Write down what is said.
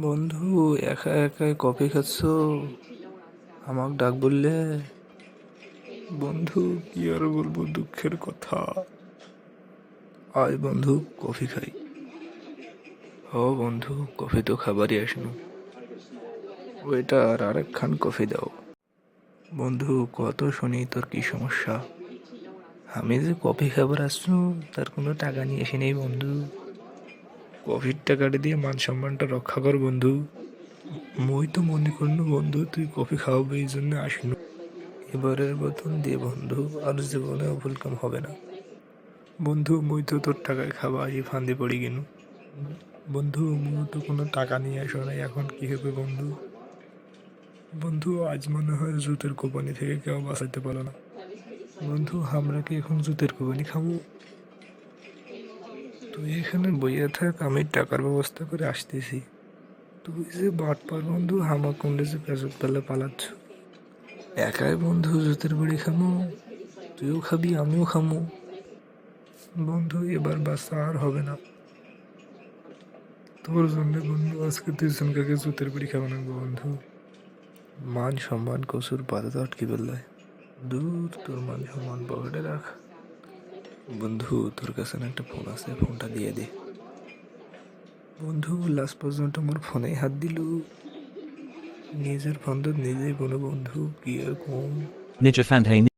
বন্ধু, একা একাই কফি খাচ্ছ? আমাক ডাক বললে? বন্ধু, কি আর বলবো দুঃখের কথা। আয় বন্ধু, কফি খাই। ও বন্ধু, কফি তো খাবারই আসনু। ওয়েটার, আরেকখান কফি দাও। বন্ধু, কত শুনি তোর কি সমস্যা? আমি যে কফি খাবার আসছু, তার কোনো টাকা নিয়ে এসে নেই বন্ধু। কফির টাকাটা দিয়ে মান সম্মানটা রক্ষা কর বন্ধু। মুই তো মনে করনু বন্ধু তুই কফি খাওয়াবে এই জন্য আসনু। এবারের মতন দে বন্ধু, আর জীবনেও ভুল কাম হবে না। বন্ধু, মুই তো তোর টাকায় খাবা আসি ফান্দে পড়ি গেনু। বন্ধু, মুই তো কোনো টাকা নিয়ে আসো নাই, এখন কি হবে বন্ধু? বন্ধু, আজ মনে হয় জুতের কোপানি থেকে কেউ বাঁচাইতে পারলো না। বন্ধু, আমরা কি এখন জুতের কোপানি খাবো? তুই এখানে বইয়া থাক, আমি টাকার ব্যবস্থা করে আসতেছি। তুই যে বাটপার বন্ধু, হামা কুন্ডে যে পেঁচক পেলে পালাচ্ছ। একাই বন্ধু জুতের বাড়ি খামো? তুইও খাবি, আমিও খামো। বন্ধু, এবার বাচ্চা আর হবে না। তোর জন্য বন্ধু আজকে 2 জনকে জুতের বাড়ি খাওয়ানো লাগবো বন্ধু। মান সম্মান কসুর পাতা আটকে বেলায়। দূর, তোর মান সম্মান পকেটে রাখ। বন্ধু, তোর কাছে না একটা ফোন আছে, ফোনটা দিয়ে দে। বন্ধু, লাস্ট পর্যন্ত মোর ফোনেই হাত দিলু। নিজের ফোন তো নিজেই বলো বন্ধু, কি আর কম। Ninja Fantasy